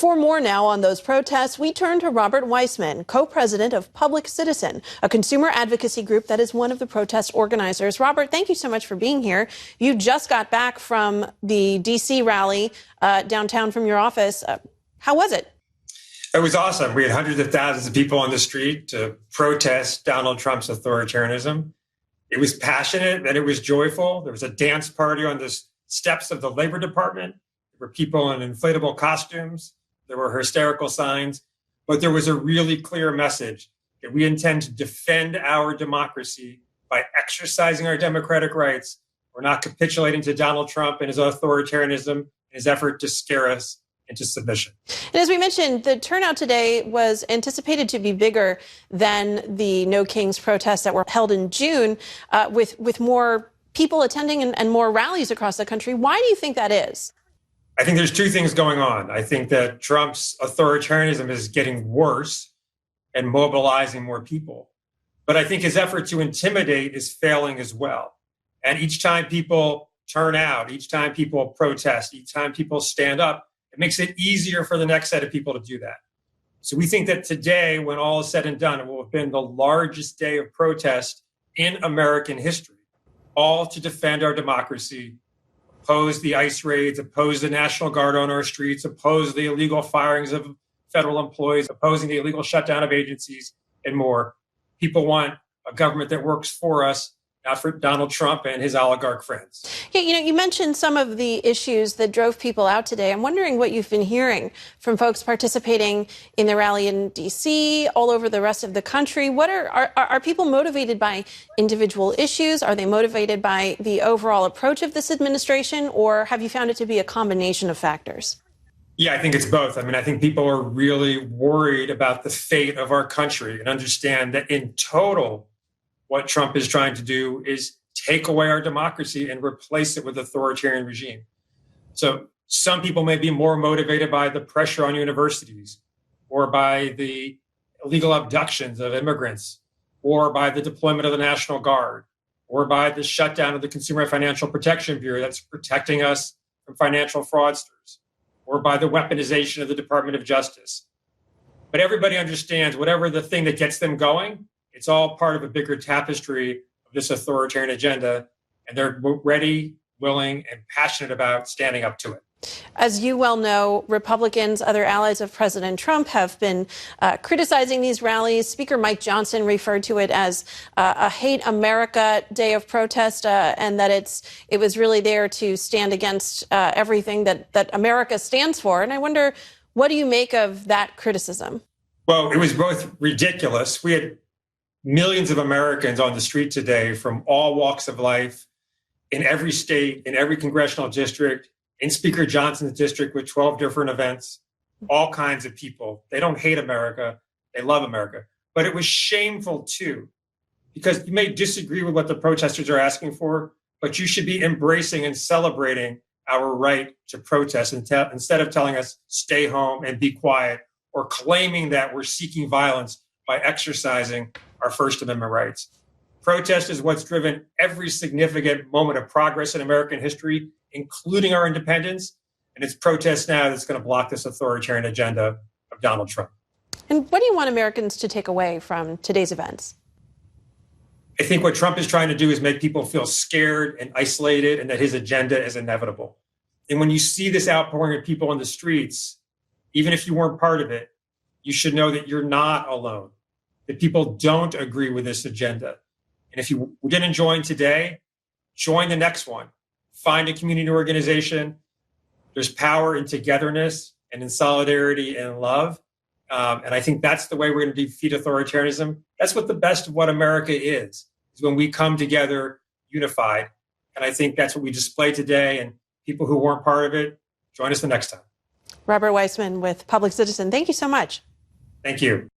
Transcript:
For more now on those protests, we turn to Robert Weissman, co-president of Public Citizen, a consumer advocacy group that is one of the protest organizers. Robert, thank you so much for being here. You just got back from the D.C. rally downtown from your office. How was it? It was awesome. We had hundreds of thousands of people on the street to protest Donald Trump's authoritarianism. It was passionate and it was joyful. There was a dance party on the steps of the Labor Department. There were people in inflatable costumes. There were hysterical signs. But there was a really clear message that we intend to defend our democracy by exercising our democratic rights. We're not capitulating to Donald Trump and his authoritarianism and his effort to scare us into submission. And as we mentioned, the turnout today was anticipated to be bigger than the No Kings protests that were held in June, with more people attending and more rallies across the country. Why do you think that is? I think there's two things going on. I think that Trump's authoritarianism is getting worse and mobilizing more people. But I think his effort to intimidate is failing as well. And each time people turn out, each time people protest, each time people stand up, it makes it easier for the next set of people to do that. So we think that today, when all is said and done, it will have been the largest day of protest in American history, all to defend our democracy, oppose the ICE raids, oppose the National Guard on our streets, oppose the illegal firings of federal employees, opposing the illegal shutdown of agencies, and more. People want a government that works for us, not for Donald Trump and his oligarch friends. Yeah, you mentioned some of the issues that drove people out today. I'm wondering what you've been hearing from folks participating in the rally in D.C., all over the rest of the country. What are people motivated by individual issues? Are they motivated by the overall approach of this administration, or have you found it to be a combination of factors? Yeah, I think it's both. I mean, I think people are really worried about the fate of our country and understand that in total, what Trump is trying to do is take away our democracy and replace it with an authoritarian regime. So some people may be more motivated by the pressure on universities or by the illegal abductions of immigrants or by the deployment of the National Guard or by the shutdown of the Consumer Financial Protection Bureau that's protecting us from financial fraudsters or by the weaponization of the Department of Justice. But everybody understands whatever the thing that gets them going, it's all part of a bigger tapestry of this authoritarian agenda, and they're ready, willing, and passionate about standing up to it. As you well know, Republicans, other allies of President Trump, have been criticizing these rallies. Speaker Mike Johnson referred to it as a hate America day of protest, and that it was really there to stand against everything that America stands for. And I wonder, what do you make of that criticism? Well, it was both ridiculous. We had millions of Americans on the street today from all walks of life, in every state, in every congressional district, in Speaker Johnson's district with 12 different events, all kinds of people. They don't hate America. They love America. But it was shameful, too, because you may disagree with what the protesters are asking for, but you should be embracing and celebrating our right to protest instead of telling us stay home and be quiet or claiming that we're seeking violence by exercising our First Amendment rights. Protest is what's driven every significant moment of progress in American history, including our independence. And it's protest now that's going to block this authoritarian agenda of Donald Trump. And what do you want Americans to take away from today's events? I think what Trump is trying to do is make people feel scared and isolated and that his agenda is inevitable. And when you see this outpouring of people on the streets, even if you weren't part of it, you should know that you're not alone, that people don't agree with this agenda. And if you didn't join today, join the next one. Find a community organization. There's power in togetherness and in solidarity and love. And I think that's the way we're going to defeat authoritarianism. That's what the best of what America is when we come together unified. And I think that's what we display today. And people who weren't part of it, join us the next time. Robert Weissman with Public Citizen, thank you so much. Thank you.